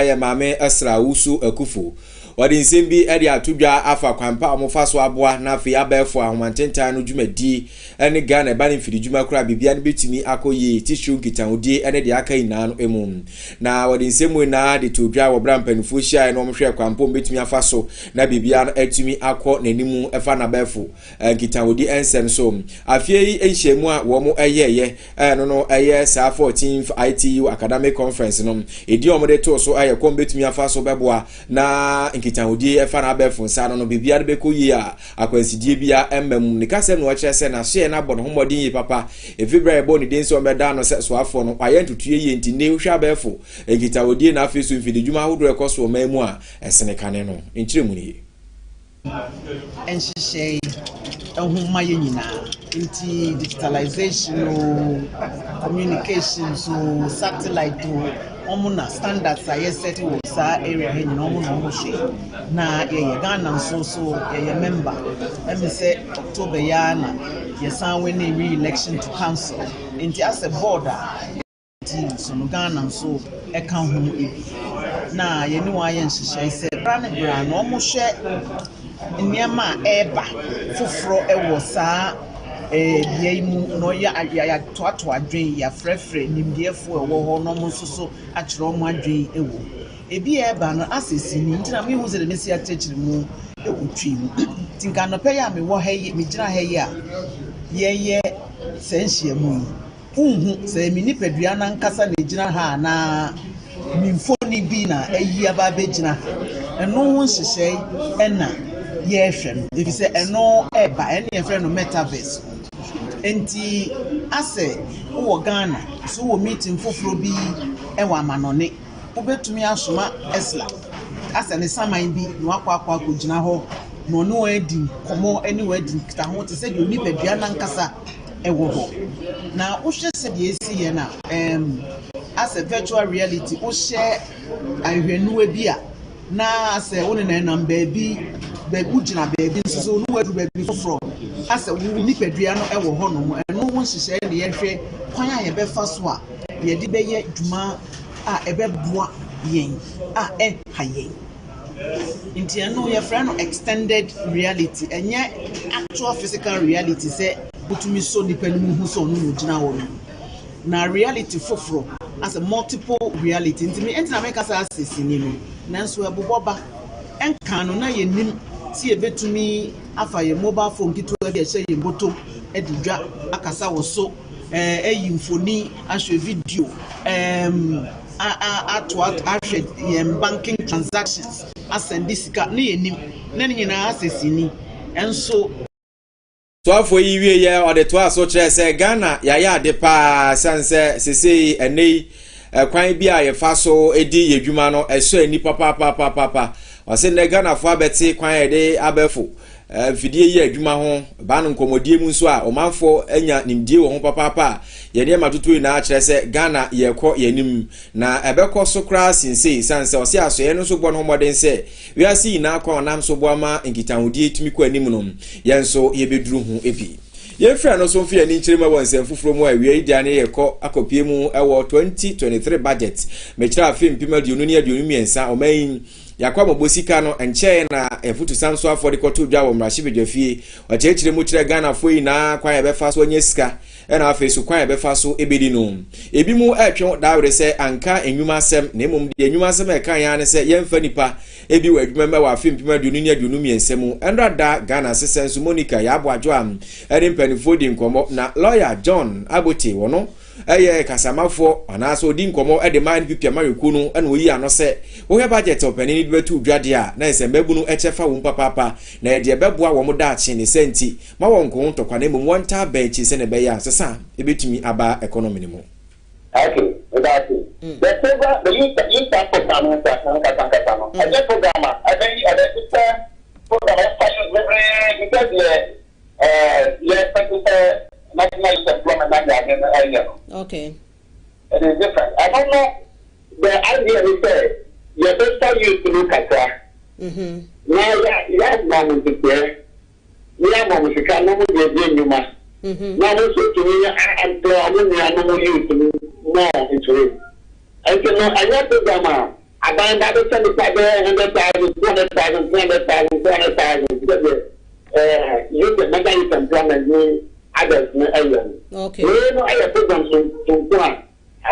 ya maame Esra Wusu Akufo wadi nsembi edi atudwa afa kwampa omofa so aboa na afi abefo ahwantentan no dwumadi ene Ghana ba ne mfiri dwuma kura bibia ne betumi akoyi tissue nkitawodi ene de aka ina no emu na wadi nsemu na de tudwa wo bra mpanifo hia no omhwe kwampa betumi afa so na bibia no atumi akọ nanimu efa na befo nkitawodi ensem so afie yi enhyemu a wo mo eyeye no eye sa 14th ITU academic conference no edi omode to so aye kom betumi afa so beboa na nkitawodi efa na befo nsa no bibia de bekoyi a akwansidie bia emmam ne kasem no kyerese na so ye na bɔ no homodin yi papa efibra ebo ni den so meda no se so afo no aye ntutue yi nti ne hwa befo nkitawodi na afi so mfidi dwuma hodo ekoso mamu a esene kane no nkyire mu ni enhyehyɛ ehuma ye nyina nti digitalization communication so satellite omuna standards are set wo sa area he nyina omuna omhye na ye Ghana so ye member em say October ya na ye san we na re-election to council nti as a board so no Ghana so e kan ho ebi na ye ni wa ye nhyehyɛ say brand no omhye Niama eba fufro ewo saa biaimu no ya toato adwen ya frefre nimdiefo ewo ho no so akiro mo adwen ewo ebi eba no asesi ni ntina me hu se de mesi atechiri mu ekutwi mu tinka no pe ya me wo haye me gira haye a ye senhia mu unhu se mi nipadua na nkasa na gira ha na mimfoni bi na ayi aba begina eno ho nhyehyɛ ena yefren if you say eno eba ene yefren no metaverse enti ase wo Ghana so wo meeting foforo bi ewa amanone obetumi asoma esla ase ne saman bi no akwa akogina ho no no edi komo anywhere di kita ho te se di oni pedua na nkasa ewo ho na wo hwe se de esi ye na as a virtual reality wo share ahwenuwe bi a na ase wo ne na baby ugina baby so no wadu baby foforo ase wo nipadua no ewo ho no eno wo nhyehyɛ ne yehwe kwan a ye befa so a ye de beye dwuma a ebeboa yen a hayen nti eno ye frɛ no extended reality enye actual physical reality say butumi so nipanimu hu so no ugina wo na reality foforo as a multiple reality nti me entina make asa asesi ni no nanso eboboba enka no na ye nim ti ebetumi afa ye mobile phone kitu e be ye mboto edidwa akasa wo so eyi mfoni ahwe video ahwe ye banking transactions asend sika na ye nim na nyina asesi ni enso so afọ yiwe ye ode to aso kire se Ghana ya de pa sanse sesei enei kwan bi a ye fa so edi yedwuma no eso ani papa ose ne Ghana fo abeti kwan ye de abefo fidie yi adwuma ho ba no nkomodie mu nso a omanfo anya nimdie wo ho papa ye de matoto na akire se Ghana ye kọ yanim na ebekọ so kra sinse sanse ose aso ye no so bọ no moden se wi asi na akọ nam so bọ ama nkitahudie tumi kọ anim no ye nso ye beduru ho ebi ye fra no so mfia ni nkyerema wonsem fufuro mu a wi ida ne ye kọ akopie mu ewo 2023 budget mechira afim pima dionu ne aduonu miensa omayin yakwa mobosika no enche na efutu samso afọ dikoto dwa wo mrashi bedwafie ochechire mu kire Ghana foi na kwa yebefa so onye sika ena afesu kwa yebefa so ebedi no ebi mu atwe dawre se anka enwuma asem na emom de enwuma asem e kan ya ne se yemfa nipa ebi wa adwuma ma wa afim pima de onu aduonu miensem enrada Ghana sesensu Monica ya aboajo am eri mpanifo di nkomo na lawyer John Abote wono eye kasamafo anaso odi nkomo ede man pipia mareku no ena oyi ano se wo he budget opani ni betu dwade a na ese mbabu no echefa wo papa na ede ebeboa wo mo daache ne senti ma wo nko ntokwa na mum wonta bench se ne be ya sesa ebetumi aba economy ni mo. Okay, that's it. The program, the youth program, I just program, I think the program because national employment area. Okay. It is different. I don't know. The idea is that your sister used to look at her. Now, you have moments there. You have moments you can't know what you're doing. Now, also to me, I'm to know you to know into it. I can know, I have to About that, it's 100,000, 200,000, 300,000, 400,000 because you can make any employment mean others no alien. Okay. We know I put them to one. I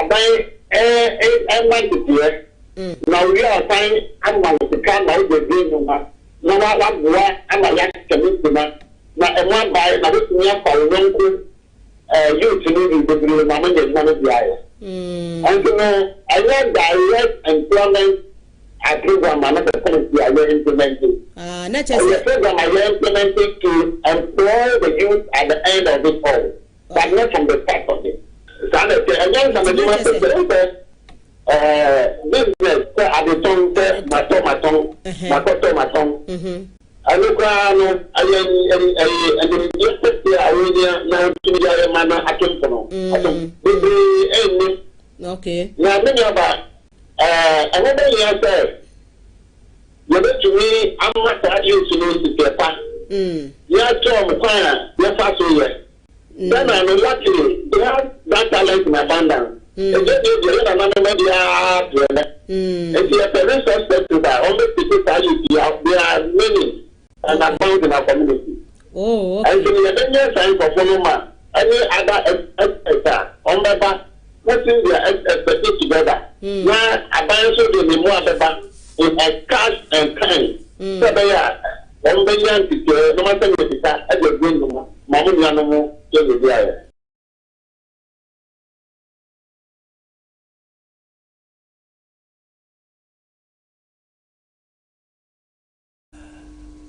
want to hear. Now we are saying I'm going to come out with the number. No matter what, I'm a young commitment. Now, and one by my near for you to need to do my money behind. And you know, I want direct employment program another policy I will implementing. Not just the program I will implementing to employ the youth at the end of it all, but not from the start of it. So I'm again, some of the business at the tongue, I look around, I okay. Now, many about another year said, you bet to me, I'm not used to lose the paper. You are Tom Fire, you're fast away. Then I'm lucky to have that talent in abundance. It's just another media. If you have a resource sector, only people tell you there are many and abound in our community. Oh, and so the other sign for Fonoma, any other on the back, putting their expertise together. Now, abandon the more in a cash and kind. So they are on the young people, no matter what it is, as a green woman, Mamma Yanomo, Jerry.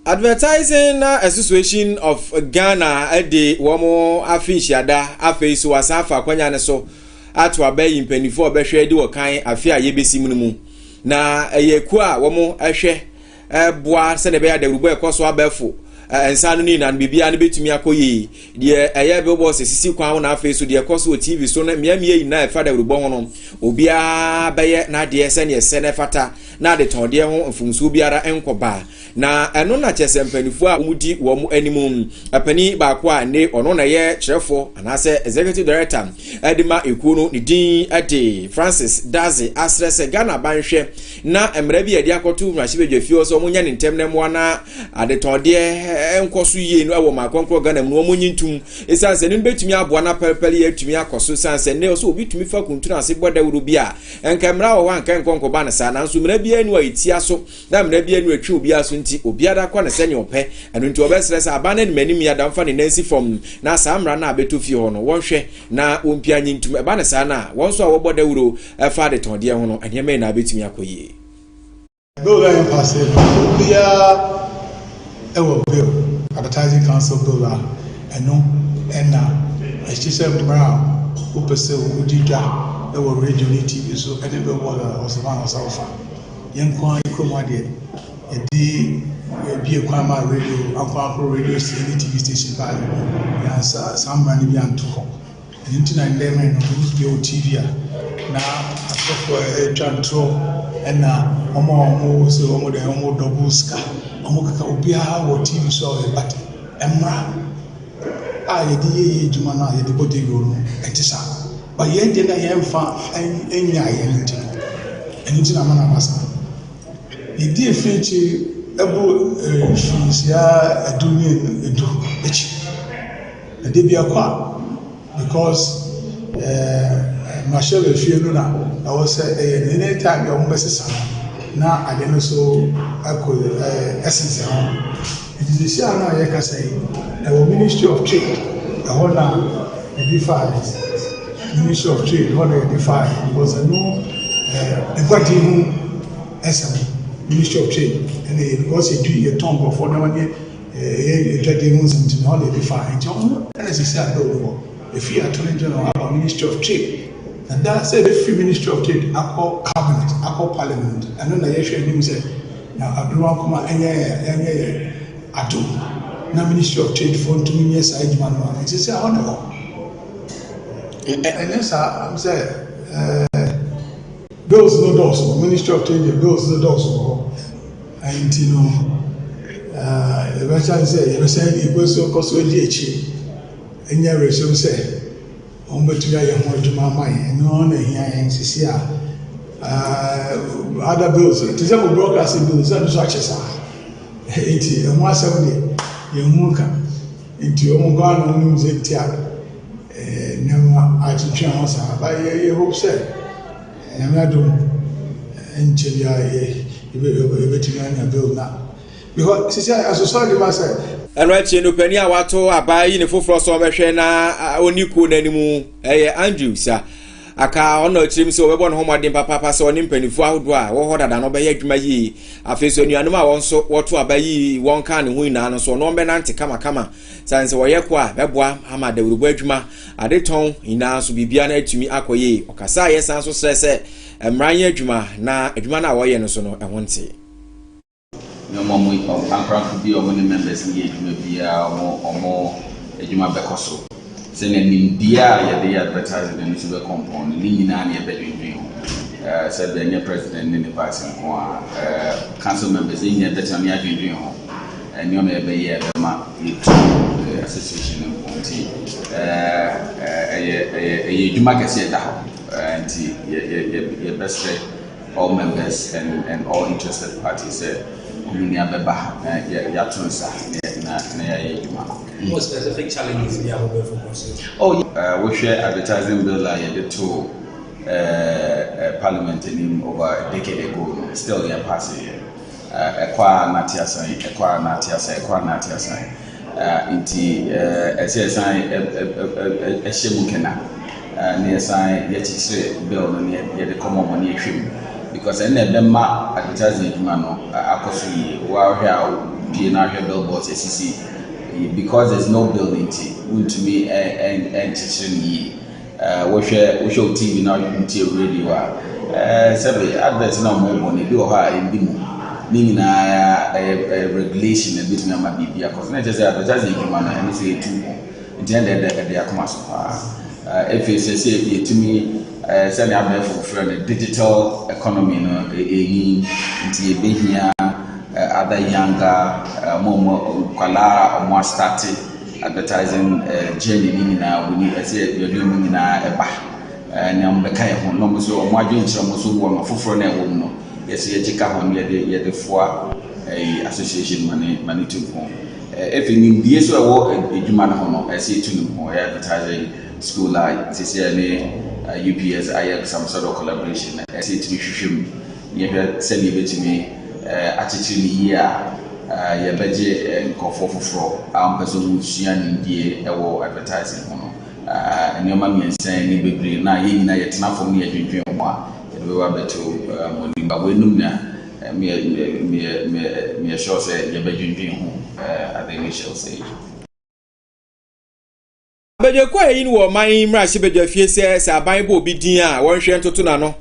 Advertising Association of Ghana ede womo afishiada afi so asafa kwanya ne so ato abayi mpanifo obehwe de wokan afi ayebesi mu na eyeku a womo ehwe boa se ne be ya darubo ekoso abefo ensanu ni na bibia ne betumi akoyi de eye billboard sisi kwan na afi so de ekoso TV so na miamie yi na efa darubo ho no obia beye na de ese ne ese ne fata na de tonde ho mfumsu biara enkoba na eno na chese mpanifo a umudi wo mu animum apani ba ko a ne ono na ye cherefo anase executive director edima ekuno ni din ade Francis Daze asrese Ghana banhwe na emra bi ade akoto mrahye bedwafio so omunya ne ntem ne mo na ade tonde enkoso yie no awo makonkro Ghana mu omunyi ntum esanse ne betumi aboa na perpele ye atumi akoso sanse ne so obi tumi fa kuntu na se boda wuro bi a enkamra wo han kan konko ba na sa na nso mra bi anu ayitia so na mra bi anu atwi obi aso nti obiada kwa na sene ope anu nti obesrese abane ne manim ya damfa ne nansi from na samra na abetofie ho no wonhwe na ompia nyintum eba ne sa na wonso a woboda wuro fa de tonde ho no anyeme na abetumi akoyie bill very passive bia ewo bill advertising council bill eno ena ehise mra opese odidwa ewo radio ni TV so ene be wala osama osafa yenkwa ikromade edi bi ekwama radio akwa radio station TV station ba ya samba ni bi anto nti na ndem no bi TV na asofo etwanto ena omo so omo de omo double ska omo kaka obia wo TV so but emra a yedi ye juma na yedi body go no etisa ba ye de na ye mfa enya ye nti na mana basa yedi efechi ebu shisia aduni edu echi ade bia kwa because mashebe fie no na I was any time you mbesesa na ade no so akọ essence ho it is the share na ye ka say the Ministry of Trade na edify Ministry of Trade na edify because I know everybody who SM Ministry of Trade and because you do your tongue before na one ye trade homes and na edify and you say I don't know if you are telling general about Ministry of Trade. And that said, the free Ministry of Trade, I call cabinet, I call parliament. And then I hear him say, now I don't want to come and I do. Now Ministry of Trade for 2 years, I demand. It is a wonderful. And then I'm saying, bills no doors, Ministry of Trade, bills no doors. And you know, the veteran say, you say, it was so cost with DH. And your resume say, Ombetuya Yamojuma, no, here, and Cecilia. other bills to say broadcasting bills and such as it and one Sunday you muka into your Mugano music theatre never I to chance by your hope said and I do until you bill now because she said as a sorry myself and right no penny awato abai ne foforo so behwe na oniku nanimu Andrew sir aka ono chirim se obebo no homodin papa se oni mpanifu ahodo a wo hodada no be adwuma yi afeso nuanum a wonso woto abayi won ka ne hu ina no so no be nante kama sanse wo yeko a beboa ama da wurubu adwuma adeton ina so bibia na atumi akoye okasa yesan so sese emranye adwuma na adwuma na wo ye no so no ehonte no more could be many members in the omo ejuma bekoso say India they advertising the news compound ni na na bedwin said the president in the party council members in the better na adwin ho and you may be ma association in county ejuma kese da ho and your best all members and all interested parties What specific challenges do you have for council? Oh, we share advertising bill like the two parliament in over a decade ago. Still, they are passing. Equa natia sign. Inti SSI a shemukena. Near sign yet is bill near the common money trim. Because I never ma advertising mano akosu wa here billboards SCC because there's no building to me and teaching we show TV now until radio sabe adverts na mo money bi o ha endimu ni na regulation and bit me ma bibia because na just advertising mano and say too intended they akoma so if you say to me send a for the digital economy no into behia other younger kwala more started advertising journey ni na we need say you doing na eba na mbeka ye ho no so mo adwen chiro mo so wo no foforo na ewo no yes ye jika ho ye de foa association money to ho if in die so ewo edwuma no ho no say to no ho advertising school like this year UPS I have some sort of collaboration. I say to be shushem. You have send me to me attitude here. You budget and call for person who's young in the advertising. And your mommy and saying, "You be green now. You know it's not for me. I drink more. We were better money, but we know now. Me sure say you be drinking home at the initial stage." Beje kwa yin wo man mra se beje fie se aban bo bi din a won hwe ntoto na no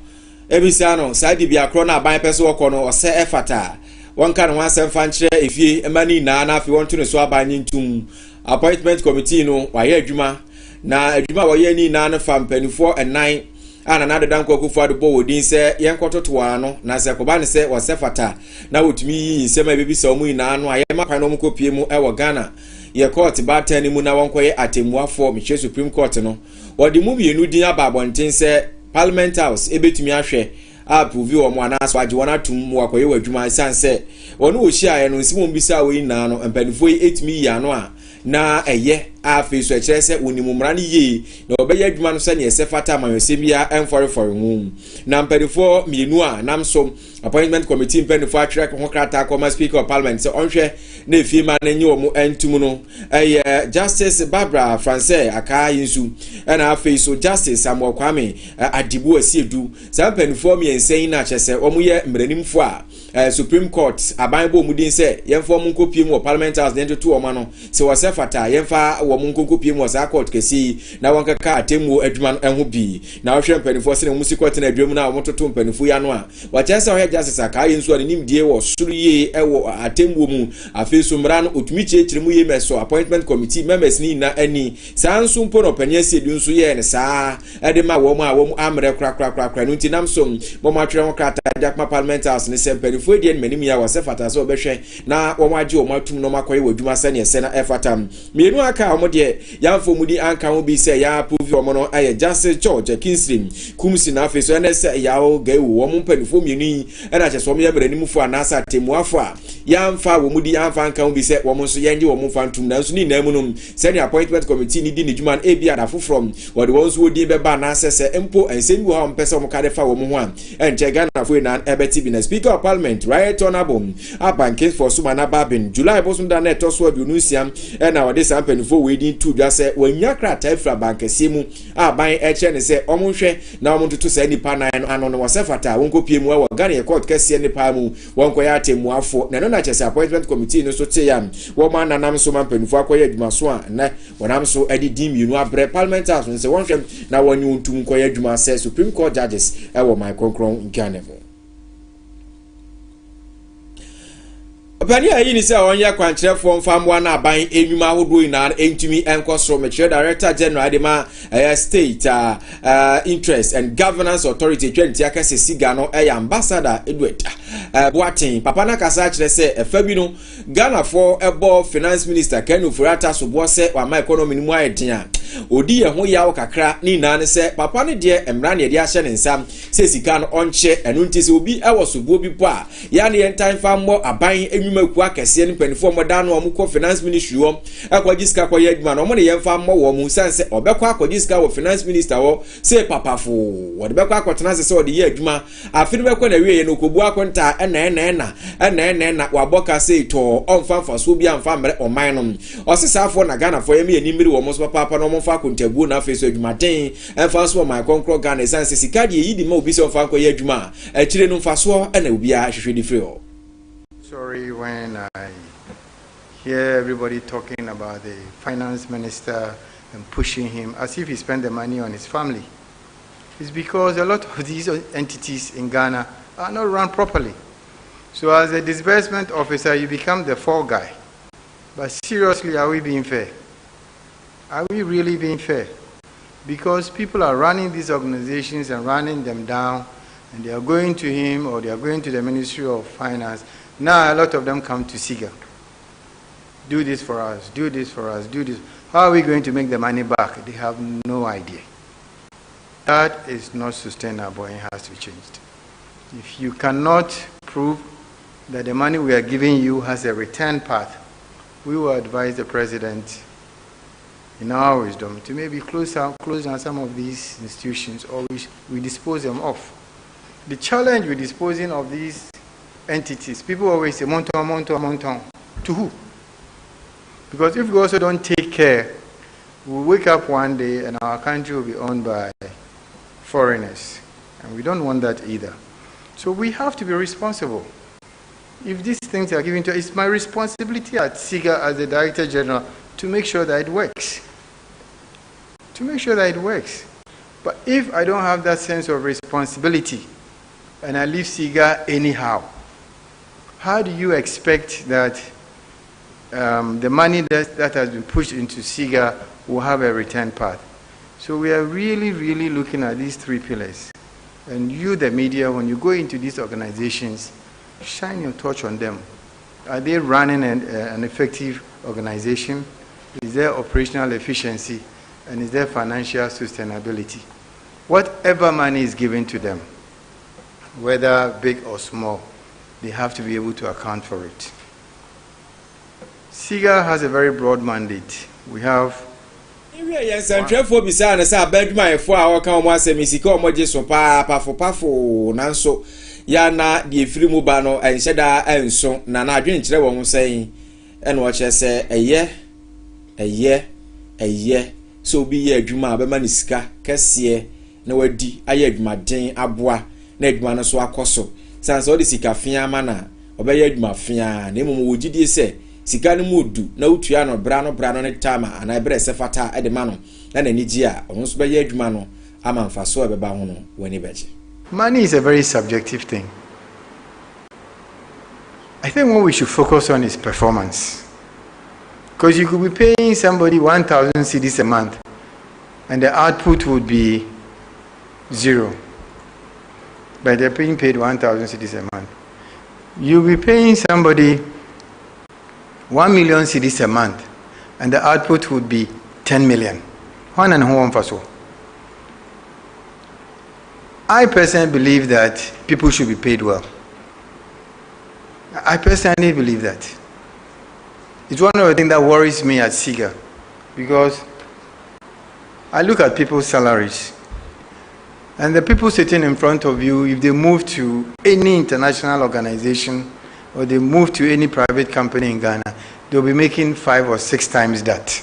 ebisa no sa di bia kro na aban pese wo kono o se efata won kan wan sem fa nkyere efie emani na na afi won to ne so aban ntum appointment committee no wa ye adwuma na adwuma wo ye ni na na fa mpanifo enan ana na dedan kwakufu adbo wodin se yen kototo ano na se ko ba ne se wo se fata na wotumi yi nsem a bebisa omu ina ano aye makwan no mkopie mu e wo Ghana ye court ba tani mu na wonkoye atemuafo me Supreme Court no wodi mu bienu din ababonten se Parliament House ebetumi ahwe approve wo mo anaso age wona tum wakoye wadwuma sanse wono wo hia ye no nsimu mbisa wo ina no empanifo etumi ya no a na eye afi so ekire se onimumra ne ye na obeye adwuma no se ne esefata amayosebia enforefore hu na mpanifo mienu a namso appointment committee mpanifo atwere ko krata ko speaker of parliament se onhwe na efima na nyi wo mu entum no Justice Barbara France aka yinsu na afi so Justice Samuel Kwame Adibu Asiedu sa mpanifo miensen na chese omuye mranimfo a Supreme Court abanbo mudin se yemfo mu nkopie mu Parliament House den to oma no se wose fata yemfa wo mu nkopie mu sa court kesi na wankaka atemu adwuma enho bi na wohwe mpanifo se ne mu sikoti na adwum na wo toto mpanifo ya no a wachese ho Justice aka yinsu ani nimdie wo suru ye ewo atemu mu afeso mra no otumi chechire mu ye meso appointment committee members ni na ani sanso mpo no panyase du nso ye ne saa ede ma wo mu amre kra no ntinam so mo matwere ho krata jakma Parliament House ne se mpanifo die manim ya wose fata so obehwe na wo maje wo matum no makoye wadwuma sane ese na efatam mienu aka omo de yamfo mudi anka ho bi say ya approve omo no aye Justice George Kinsley kumsi na afi so na say yawo gaewu omo mpanifo mienu yi na che so omo ya mranimfo anasa temuafo a yamfa wo mudi anfa anka ho bi say omo so yenje omo fantum na so ni na mu no say appointment committee ni di ni dwuma e bia dafo from what the ones who di beba na say empo ensemi wo ha mpesa omo kade fa wo mo ho a enche Ghana fo na ebeti bi na Speaker of Parliament Right Honorable Abanke for Sumana Babin July bosun da na toso adunusiam na wode sampanifo we din tu dwa say wanya krata fra bankasi mu aban eche ne say omo hwe na omo tutu say nipa na ano no wasefata wonko pie mu wa Ghana court kase nipa mu wonko ya temuafo na no na chese appointment committee no so te yam wo ma nanam so mampanifo akoya adwuma so a na wonam so edi dim yunu abre Parliament House no say wonhwe na wanyu ntum koya adwuma say Supreme Court judges wo my konkron Ghana. Pani ayi ni se onye kwankyerefo mfamwa na aban enwuma ahodo ina entumi enkosro metro Director General Adema State Interest and Governance Authority 20 akase siga no Ambassador Edward Boatin papa na kasa kire se efa no Ghana for ebo Finance Minister Ken Ofurata so bo se wa economy ni mu ayedin odi ye ho yawo kakra ni na ne se papa ne de emra ne de ahye ne nsam se sika no onche enu nti se obi ewo so bo bi po a ya ne entan fa mo aban maku akese ni panifo moda no omko finance ministry wo akwajiska kwa yeduma no mo ne yemfa mo wo mu sanse obekwa akwajiska wo finance minister wo se papafo wo de bekwa akotena se wo de ye aduma afini bekwa na wiye no kobu akonta na waboka se to onfa so bi amfa mre oman no osesafo na Ghana fo yemi animiri wo mo so papa no mo fa kontabu na afi so aduma den emfa so my konkro Ghana sanse sika de yi di ma obi so fa kwa ye aduma akire no mfa so na obi a hwehwe di free. Sorry when I hear everybody talking about the finance minister and pushing him as if he spent the money on his family. It's because a lot of these entities in Ghana are not run properly. So as a disbursement officer, you become the fall guy. But seriously, are we being fair? Are we really being fair? Because people are running these organizations and running them down, and they are going to him or they are going to the Ministry of Finance. Now a lot of them come to SIGA. Do this for us, do this for us, do this. How are we going to make the money back? They have no idea. That is not sustainable and has to be changed. If you cannot prove that the money we are giving you has a return path, we will advise the president in our wisdom to maybe close down some of these institutions, or we dispose them off. The challenge with disposing of these entities, people always say monton. To who? Because if we also don't take care, we'll wake up one day and our country will be owned by foreigners. And we don't want that either. So we have to be responsible. If these things are given to us, it's my responsibility at SIGA as the Director General to make sure that it works. To make sure that it works. But if I don't have that sense of responsibility and I leave SIGA anyhow, how do you expect that the money that has been pushed into SIGA will have a return path? So we are really, really looking at these three pillars. And you, the media, when you go into these organizations, shine your torch on them. Are they running an effective organization? Is there operational efficiency? And is there financial sustainability? Whatever money is given to them, whether big or small, they have to be able to account for it. SIGA has a very broad mandate. We have yes, and trefo bisa na sa bedma efo a waka omo asemisika omo je so pafo nanso ya na de efiri mu ba no enhyeda enso na na adwen kire wo ho sen ene wo che se eye so bi ye adwuma abema ni sika kese na wadi aye adwuma den aboa na adwuma no so akoso sanse o de sika fia ma na obeye adwuma fia na emu wo gidie se sika no mudu na utua no bra no ne tama ana bre se fata e de ma no na nani gi a ohun so beye adwuma no ama mfaso e beba ho no wani beje. Money is a very subjective thing. I think what we should focus on is performance. Because you could be paying somebody 1,000 cedis a month and the output would be 0. But they're being paid 1,000 cedis a month. You'll be paying somebody 1 million cedis a month and the output would be 10 million. One and one for so. I personally believe that people should be paid well. I personally believe that. It's one of the things that worries me at SIGA, because I look at people's salaries, and the people sitting in front of you, if they move to any international organization or they move to any private company in Ghana, they'll be making 5 or 6 times that.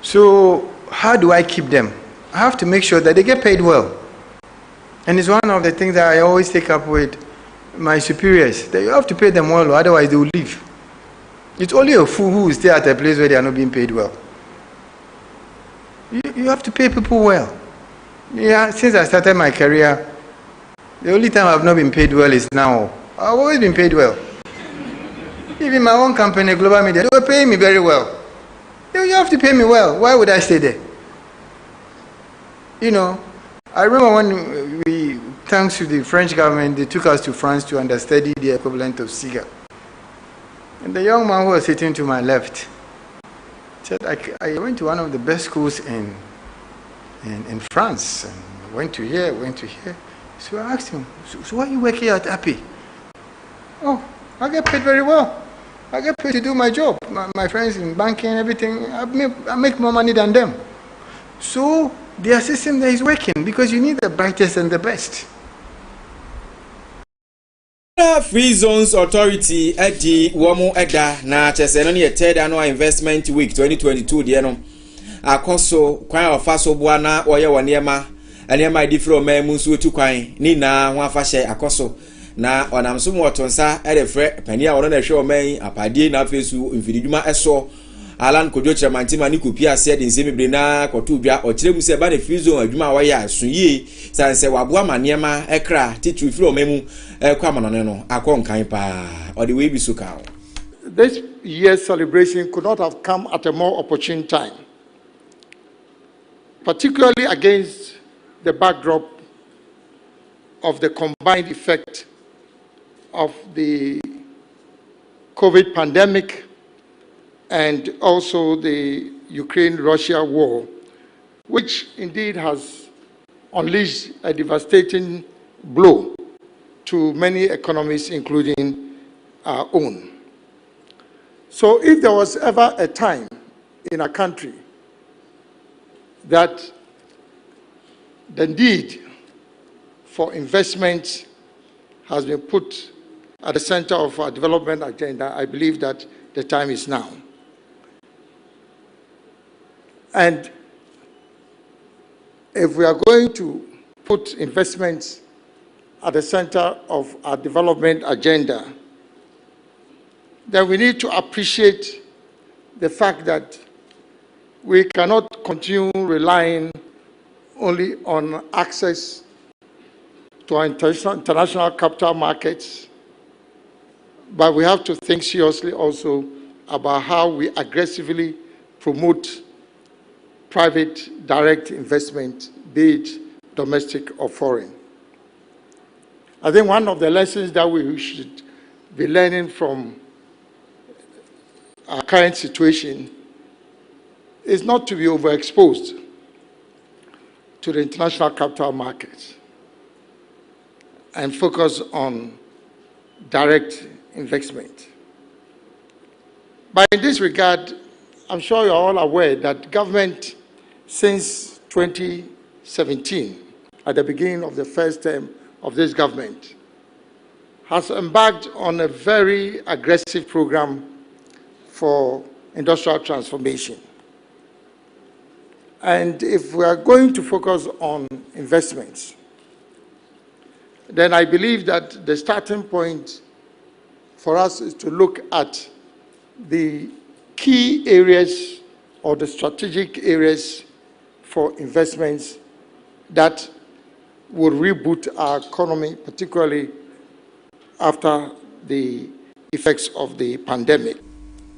So how do I keep them? I have to make sure that they get paid well. And it's one of the things that I always take up with my superiors, that you have to pay them well, or otherwise they will leave. It's only a fool who will stay at a place where they are not being paid well. You have to pay people well. Yeah, since I started my career, the only time I've not been paid well is now. I've always been paid well. Even my own company, Global Media, they were paying me very well. You have to pay me well. Why would I stay there? You know, I remember when we, thanks to the French government, they took us to France to understudy the equivalent of SIGA. And the young man who was sitting to my left said, I went to one of the best schools in France, and went to here. So I asked him, so why are you working at API? Oh, I get paid very well. I get paid to do my job. My friends in banking, everything, I make more money than them. So their system there is working, because you need the brightest and the best. Free Zones Authority Edi Womo Eda na cheseno ni third annual investment week 2022 de no akoso kwan ofaso boa na oye woniema eniema di fro mamu so tu kwan ni na ho afahye akoso na onamso mo otonsa edefre pani a wono na hwe oman apadie na afesu mfididwuma eso Alan Kojo Chamantima ni kopia se de nsemi bre na koto dwa okiremu se ba na Free Zone adwuma wa ya asoyie sanse waboa maniema ekra titu firi omemu kwa manone no akonkan pa or the way be so cow. This year's celebration could not have come at a more opportune time, particularly against the backdrop of the combined effect of the COVID pandemic and also the Ukraine-Russia war, which indeed has unleashed a devastating blow to many economies, including our own. So if there was ever a time in a country that the need for investment has been put at the center of our development agenda, I believe that the time is now. And if we are going to put investments at the center of our development agenda, then we need to appreciate the fact that we cannot continue relying only on access to our international capital markets, but we have to think seriously also about how we aggressively promote private direct investment, be it domestic or foreign. I think one of the lessons that we should be learning from our current situation is not to be overexposed to the international capital markets and focus on direct investment. But in this regard, I'm sure you're all aware that government, since 2017, at the beginning of the first term of this government, has embarked on a very aggressive program for industrial transformation. And if we are going to focus on investments, then I believe that the starting point for us is to look at the key areas or the strategic areas for investments that will reboot our economy, particularly after the effects of the pandemic.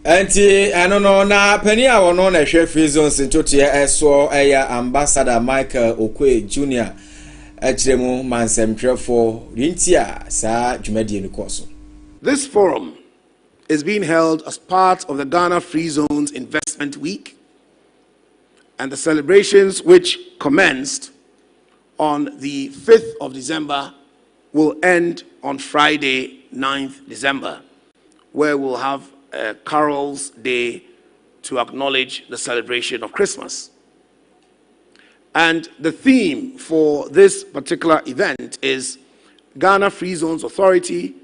Anti anono na pani a wono na hwe Free Zones ntotie eso eya Ambassador Michael Okwe Jr. Achiremu mansemtwefo rintia sa dwumadie ni koso. This forum is being held as part of the Ghana Free Zones Investment Week, and the celebrations, which commenced on the 5th of December, will end on Friday, 9th December, where we'll have a Carol's Day to acknowledge the celebration of Christmas. And the theme for this particular event is Ghana Free Zones Authority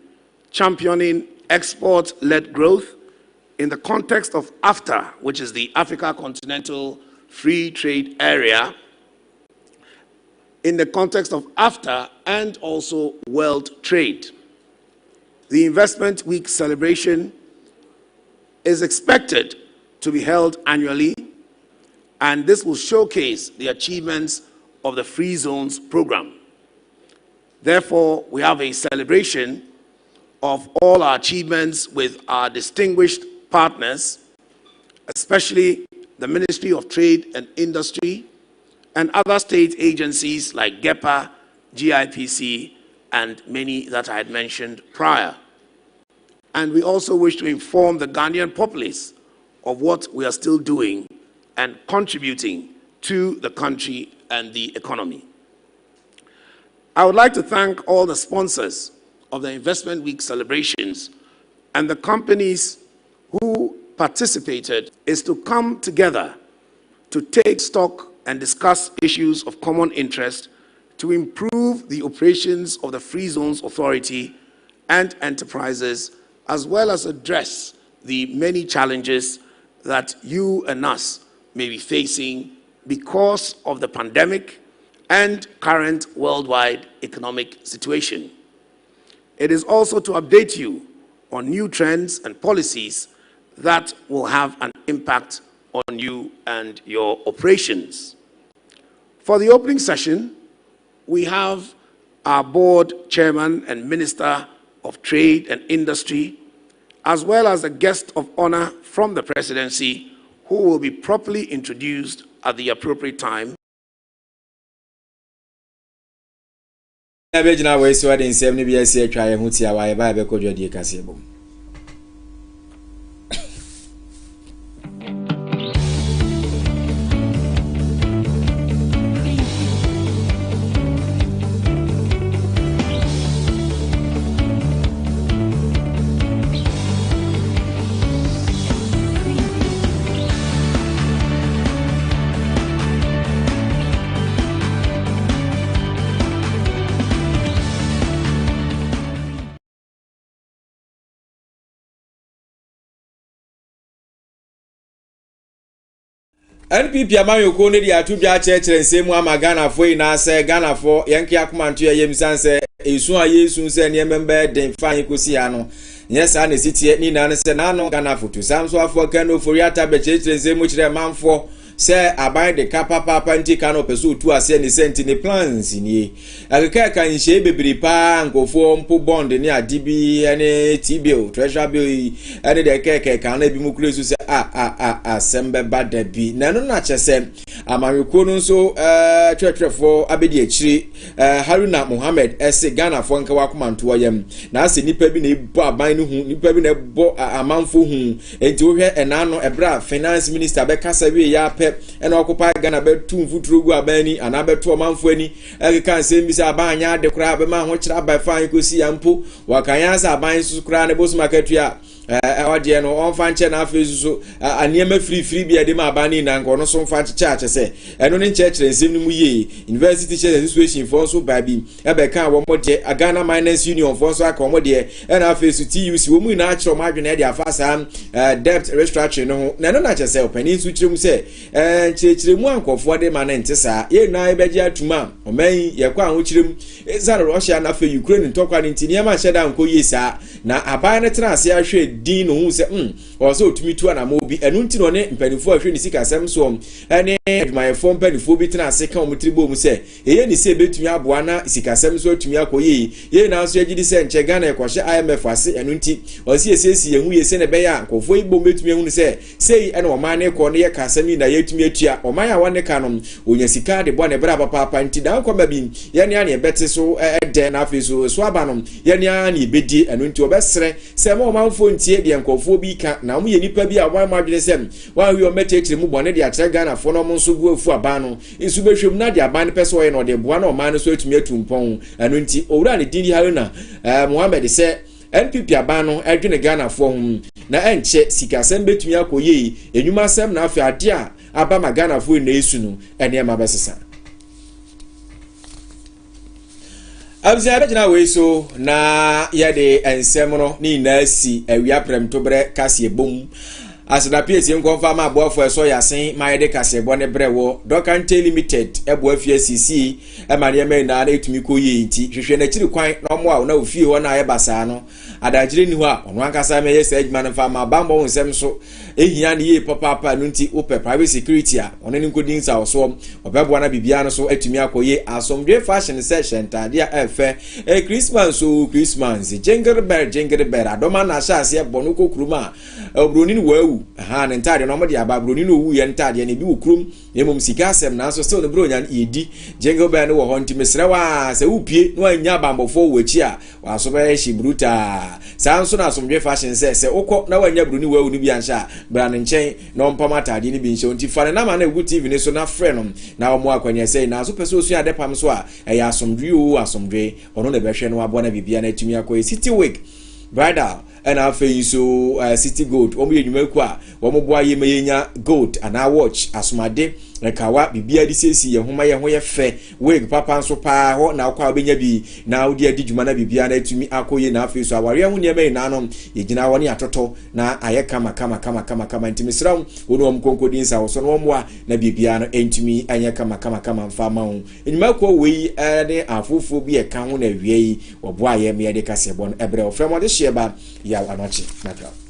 championing export-led growth in the context of AFTA, which is the Africa Continental Free Trade Area, in the context of AFTA and also world trade. The Investment Week celebration is expected to be held annually, and this will showcase the achievements of the Free Zones program. Therefore, we have a celebration of all our achievements with our distinguished partners, especially the Ministry of Trade and Industry and other state agencies like GEPA, GIPC, and many that I had mentioned prior. And we also wish to inform the Ghanaian populace of what we are still doing and contributing to the country and the economy. I would like to thank all the sponsors of the Investment Week celebrations and the companies who participated is to come together to take stock and discuss issues of common interest to improve the operations of the Free Zones Authority and enterprises, as well as address the many challenges that you and us may be facing because of the pandemic and current worldwide economic situation. It is also to update you on new trends and policies that will have an impact on you and your operations. For the opening session, we have our board chairman and Minister of Trade and Industry, as well as a guest of honor from the presidency, who will be properly introduced at the appropriate time. NPP amayoko ne dia atubia chechere nsemu ama Ghana fo ina se Ghana fo yenke akomanto ye yemsanse esu ayesu se ne membe den fan kosi ya no nyesa na sitie ni na se na no Ghana fo to samso afo kan no foriata be chechere nsemu kire manfo se aban de kapapa nti kan opeso otu ase ne senti ne plans ni akeka kan hye bebiri pa nkofo mpo bond ne adibi ene tibio treasure bill ene de keke kan na bi mu kuresu se sembe bada bi na no na chese amanyeko no so twetwefo abedi akiri Haruna Mohammed ese Ghana fo nka wakomanto yem na ase nipa bi na ebo aban no hu nipa bi na ebo amanfo hu enti wo hwe enano ebra finance minister be kasa wi ya ena occupy Ghana be tu mfuturugu abani ana be to manfo ani ekeka nsem bi se abanya ade kura be ma ho kira ba fan kosi yampo wakanya sa aban su kura ne bosu makatua wadie no onfa nche na afesu so aniema free bi ade ma abani na nko no so mfa chache se eno ne nchekere nsem ni mu ye university share situation for so baby ebe kan wo modie Ghana Miners Union for so aka modie ena afesu TUC wo mu na achiro madwene de afasa debt restructuring no na no na chese opani su chirem se chirechire mu ankofo de ma na ntesa ye na ebeji atuma oman ye kwa ho chirem ezaro Russia na fe Ukraine ntokwa ni ntini ma sheda nko yesa na aban ne tena ase ahwe din no hu se oso otumi tu na mobi enu nti no ne mpanifo ahwe ni sika asem so ene adwumayefo mpanifo bi tena ase ka omutribo mu se eye ni se betumi aboa na sika asem so atumi akoye ye na so agidi se nche Ghana ekohye IMF ase enu nti osi esesi yehu yese ne be ya nkofo igbo betumi ehu se sei ene oman ne ko ne ye ka asem na yetumi atua oman ya wane ka no onya sika de bo ne bra papa nti dan kwa mabi ye ne ane bete so de na afi so aba no ye ne ane bedi enu nti obesere se ma omanfo tie de nkofo bi ka na mo ye nipa bi a wan ma dwene sem wan wi o metechire mu bone de atre Ghana fo no mo nso bu afu aban no isu behwem na de aban pese wo ye no de boa na o man no so atumi atumpon anu nti owura ne dindi haruna Mohammed se NPP aban no adwene Ghana fo hum na enche sikasem betumi akoye enwuma sem na afi ade a aba ma Ghana fo na esu no ene ma besesa abzia bejina we so na yede ensem no ni na si awia prem to bre kase bom asada piesie nkonfa ma aboafo eso yasen ma yede kase bo ne brewo Dokante Limited ebo afie CC e ma ne me na etumi koye nti hwehwe na kiri kwan na omo a na ofie ho na aye basa no adagire ni ho a ono ankasa me yesa adwuma no fa ma bambo nsem so ehia ne ye papa no nti ope private security a ono ni nkodin sa oso obebo na bibia no so atumi akoye asomdwe fashion session tadia efe Christmas so Christmas jingle bell adoma na shase e bono kokuruma obroni ni wawu ha ne ntade no mo de aba broni no wu ye ntade ne bi wukrum emom sika asem na so still no bro nya edi jingle bell no wo ho nti mesrewa se wupie no anya bambofo wachi a waso be shibruta sanso na asomdwe fashion se ukọ na wanya broni wawu ni bi ansha bra ne nchen no mpama tade ni bi nche nti fa na ma na egu TV ne so na frɛ na omo akwanya se na so pese osu adepam so a eya asomdwe ono na behwe no abo na bibia na atumi akoye City Week bridal and afei so City Gold omo yenwuma ku a omo boa ye meyenya gold ana watch asomade rekawa bibia di sesi ye homa ye ho ye fe wig papa nso pa ho na akwa obenya bi na odi adi dwuma na bibia na atumi akoye na afei so aware ho ne na no ye gina wo ne atoto na aye kama ntimisram wonu om konkodin sa wo so no mo a na bibia no entumi anya kama mfa ma ho enwuma ku wei ne afofo bi e ka ho na wie yi oboa ye me de kasebo no ebre ofremo de sheba ya anochi nakra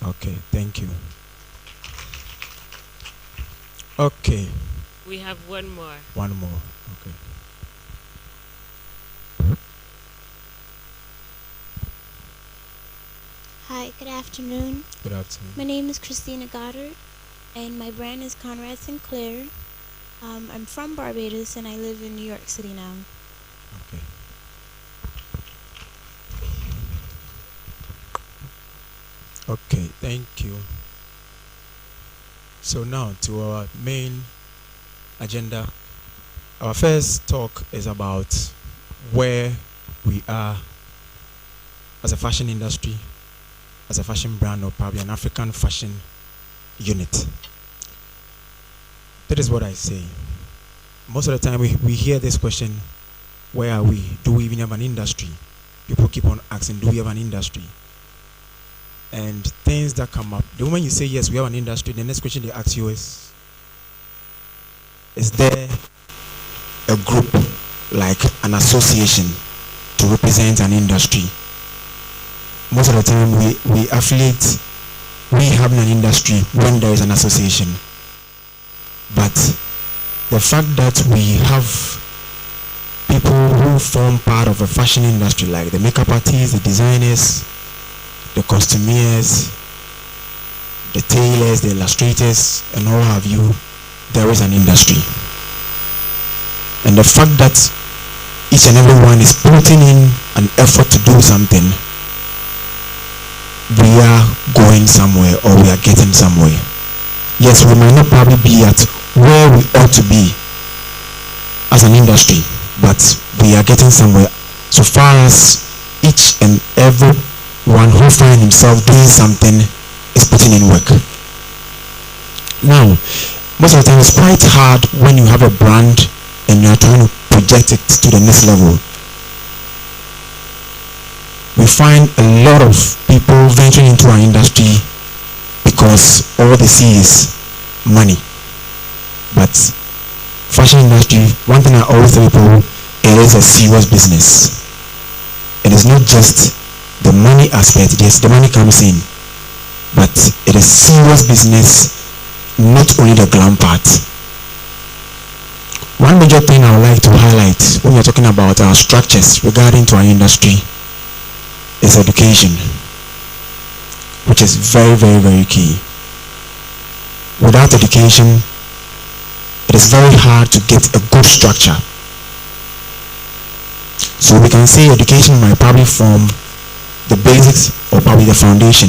Okay, thank you. Okay. We have one more. One more. Okay. Hi, good afternoon. Good afternoon. My name is Christina Goddard, and my brand is Conrad Sinclair. I'm from Barbados, and I live in New York City now. Okay. Okay, thank you. So now to our main agenda. Our first talk is about where we are as a fashion industry, as a fashion brand, or probably an African fashion unit. That is what I say. Most of the time we hear this question, where are we? Do we even have an industry? People keep on asking, do we have an industry? And things that come up, the moment you say yes, we have an industry, the next question they ask you is there a group like an association to represent an industry? Most of the time we affiliate, we have an industry when there is an association. But the fact that we have people who form part of a fashion industry, like the makeup artists, the designers, the costumiers, the tailors, the illustrators, and all have you, there is an industry. And the fact that each and every one is putting in an effort to do something, we are going somewhere, or we are getting somewhere. Yes, we might not probably be at where we ought to be as an industry, but we are getting somewhere so far as each and every one who finds himself doing something is putting in work. Now, most of the time it's quite hard when you have a brand and you are trying to project it to the next level. We find a lot of people venturing into our industry because all they see is money. But fashion industry, one thing I always tell people, it is a serious business. It is not just the money aspect. Yes, the money comes in, but it is serious business, not only the glam part. One major thing I would like to highlight when we're talking about our structures regarding to our industry is education, which is very, very, very key. Without education, it is very hard to get a good structure. So we can say education might probably form the basics or probably the foundation.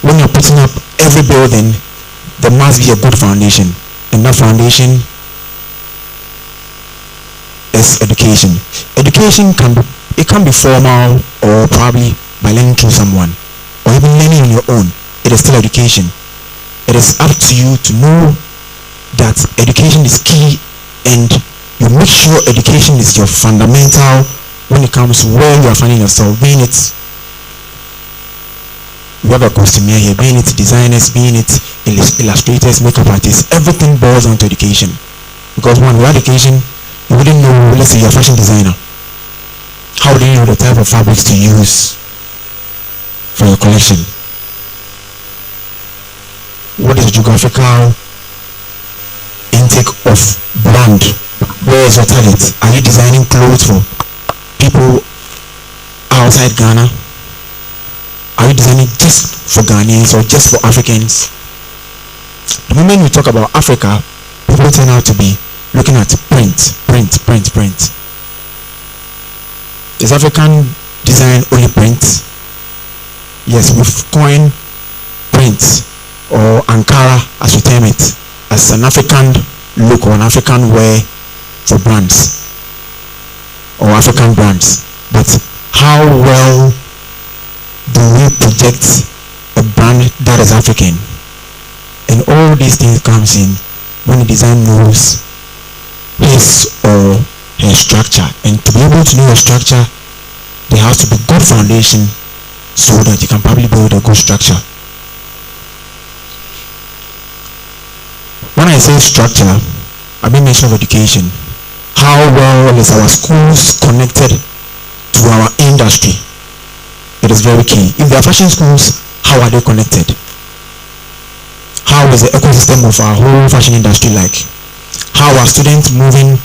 When you're putting up every building, there must be a good foundation, and that foundation is education. Education can be formal, or probably by learning through someone, or even learning on your own. It is still education. It is up to you to know that education is key, and you make sure education is your fundamental when it comes to where you are finding yourself, being it we have a costumier here, being it designers, being it illustrators, makeup artists, everything boils down to education. Because one, without education, you wouldn't know, let's say you're a fashion designer. How do you know the type of fabrics to use for your collection? What is the geographical intake of brand? Where is your target? Are you designing clothes for people outside Ghana? Are you designing just for Ghanaians or just for Africans? The moment we talk about Africa, people turn out to be looking at print. Is African design only print? Yes, we've coined print, or Ankara as we term it, as an African look or an African wear for brands or African brands. But how well do we project a brand that is African? And all these things comes in when the design knows his or her structure. And to be able to know your structure, there has to be good foundation so that you can probably build a good structure. When I say structure, I mean mention of education. How well is our schools connected to our industry? It is very key. If they are fashion schools, how are they connected? how is the ecosystem of our whole fashion industry like? How are students moving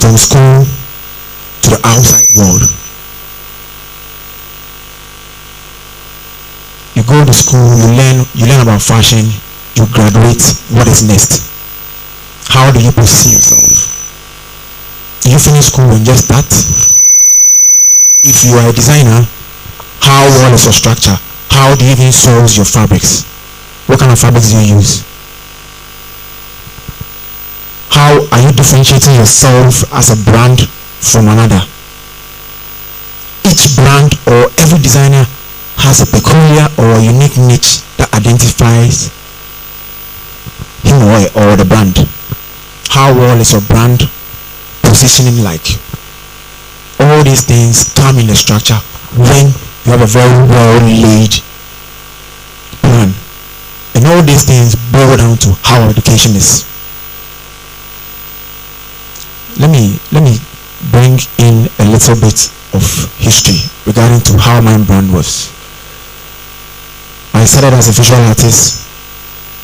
from school to the outside world? You go to school, you learn about fashion, you graduate, what is next? How do you position yourself? Do you finish school and just start? If you are a designer, how well is your structure? How do you even source your fabrics? What kind of fabrics do you use? How are you differentiating yourself as a brand from another? Each brand or every designer has a peculiar or a unique niche that identifies him or the brand. How well is your brand positioning like? All these things come in the structure when you have a very well laid plan. And all these things boil down to how education is. Let me bring in a little bit of history regarding to how my brand was. I started as a visual artist.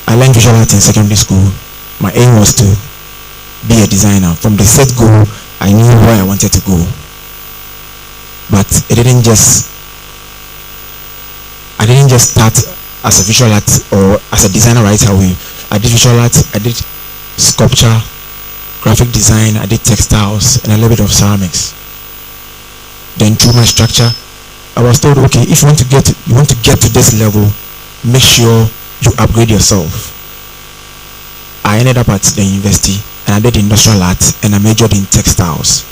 I learned visual art in secondary school. My aim was to be a designer. From the set go, I knew where I wanted to go. But I didn't just start as a visual art or as a designer right away. I did visual art, I did sculpture, graphic design, I did textiles, and a little bit of ceramics. Then through my structure, I was told, okay, if you want to get to this level, make sure you upgrade yourself. I ended up at the university and I did industrial art and I majored in textiles.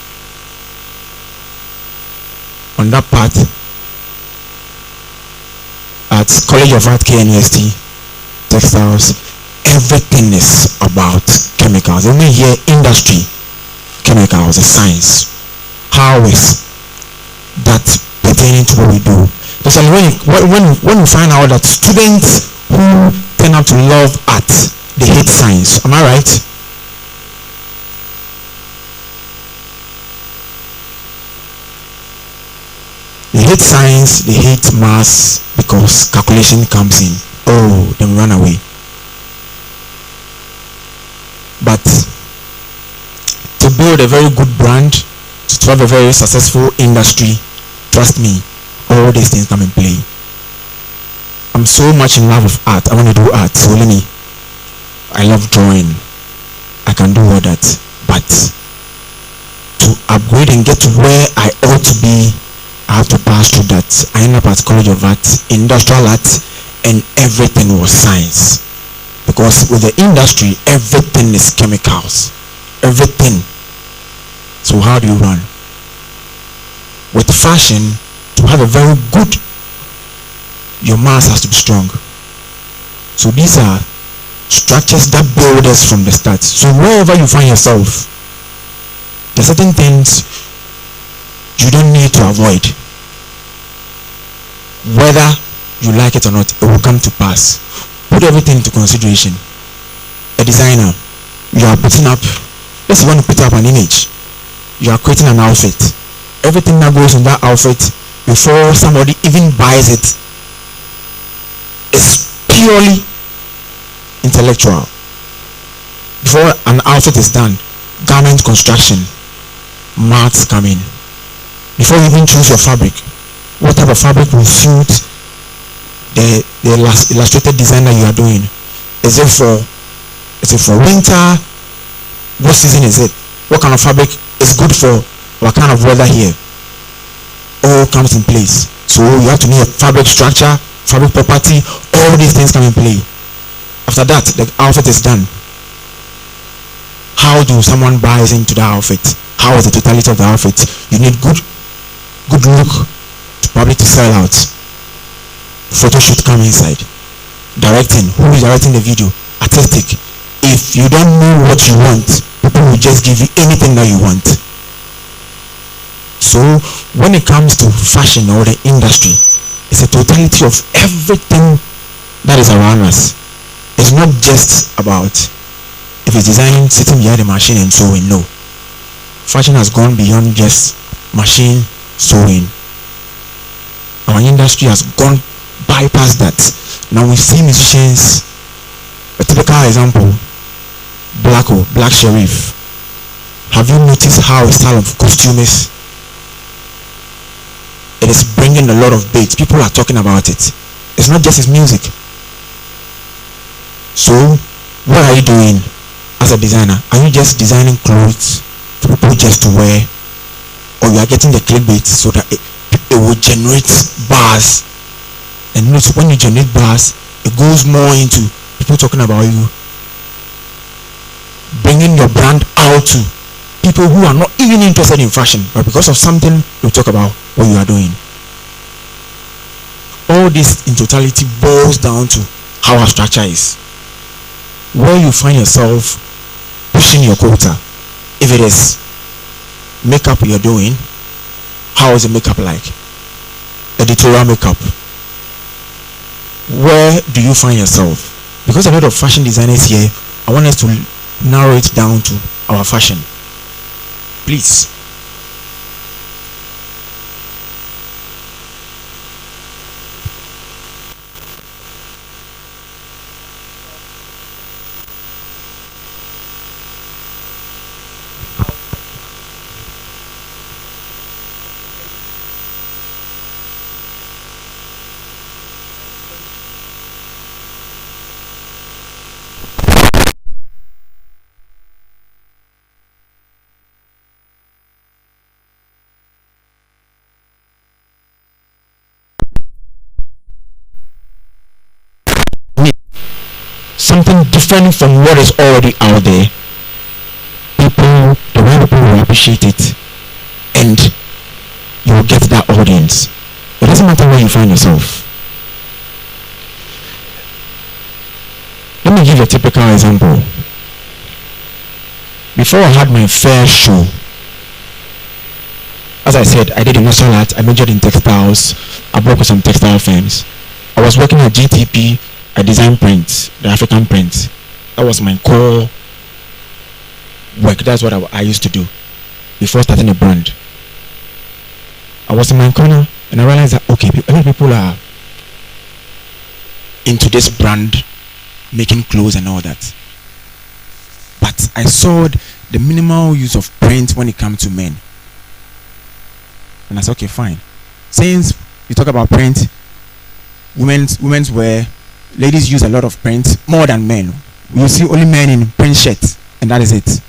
On that part, at College of Art KNUST, textiles, everything is about chemicals. Only here, industry, chemicals, is science. How is that pertaining to what we do? Because when we find out that students who turn out to love art, they hate science. Am I right? They hate science, they hate maths because calculation comes in. Oh, then run away. But to build a very good brand, to have a very successful industry, trust me, all these things come in play. I'm so much in love with art. I want to do art. So I love drawing. I can do all that. But to upgrade and get to where I ought to be, I have to pass through that. I ended up at College of Art, industrial art, and everything was science. Because with the industry, everything is chemicals. Everything. So how do you run? With fashion, to have a very good, your mass has to be strong. So these are structures that build us from the start. So wherever you find yourself, there are certain things you don't need to avoid. Whether you like it or not, it will come to pass. Put everything into consideration. A designer, you are putting up, let's say you want to put up an image. You are creating an outfit. Everything that goes in that outfit before somebody even buys it is purely intellectual. Before an outfit is done, garment construction, maths come in. Before you even choose your fabric, what type of fabric will suit the illustrated design that you are doing? Is it for winter? What season is it? What kind of fabric is good for what kind of weather here? All comes in place. So you have to know a fabric structure, fabric property, all these things come in play. After that, the outfit is done. How do someone buys into the outfit? How is the totality of the outfit? You need good look to probably to sell out. Photo shoot come inside. Directing, who is directing the video? Artistic. If you don't know what you want, people will just give you anything that you want. So when it comes to fashion or the industry, it's a totality of everything that is around us. It's not just about if it's designing, sitting behind the machine and sewing. No. Fashion has gone beyond just machine sewing. Our industry has gone bypass that. Now we see musicians A typical example, Black Sheriff. Have you noticed how his style of costume is? It is bringing a lot of bait. People are talking about it. It's not just his music. So, what are you doing as a designer? Are you just designing clothes for people just to wear? Or you are getting the clickbait so that it will generate buzz? And notice when you generate buzz, it goes more into people talking about you, bringing your brand out to people who are not even interested in fashion, but because of something you talk about what you are doing. All this in totality boils down to how our structure is. Where you find yourself pushing your quota. If it is makeup you're doing, how is the makeup like? Editorial makeup. Where do you find yourself? Because a lot of fashion designers here, I want us to narrow it down to our fashion. Please. Something different from what is already out there. The way people will appreciate it, and you will get that audience. It doesn't matter where you find yourself. Let me give you a typical example. Before I had my first show, as I said, I did industrial art. I majored in textiles. I worked with some textile firms. I was working at GTP. I designed prints, the African prints. That was my core work. That's what I used to do before starting a brand. I was in my corner and I realized that, okay, a lot of people are into this brand, making clothes and all that. But I saw the minimal use of print when it comes to men. And I said, okay, fine. Since you talk about print, women's wear, ladies use a lot of print more than men. You see only men in print shirts, and that is it.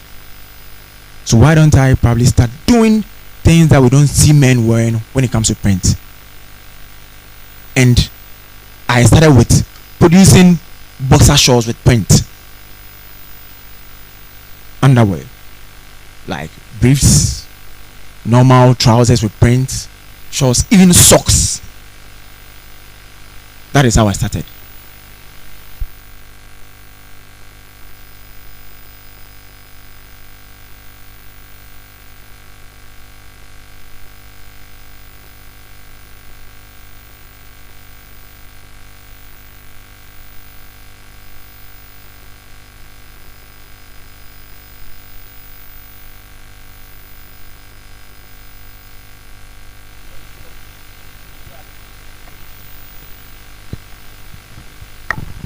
So why don't I probably start doing things that we don't see men wearing when it comes to print? And I started with producing boxer shorts with print. Underwear, like briefs, normal trousers with print, shorts, even socks. That is how I started.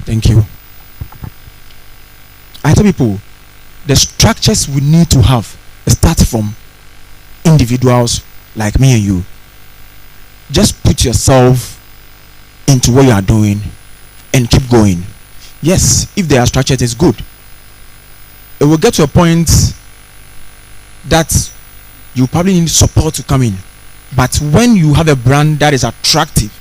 Thank you. I tell people, the structures we need to have start from individuals like me and you. Just put yourself into what you are doing and keep going. Yes, if they are structured, it's good. It will get to a point that you probably need support to come in. But when you have a brand that is attractive,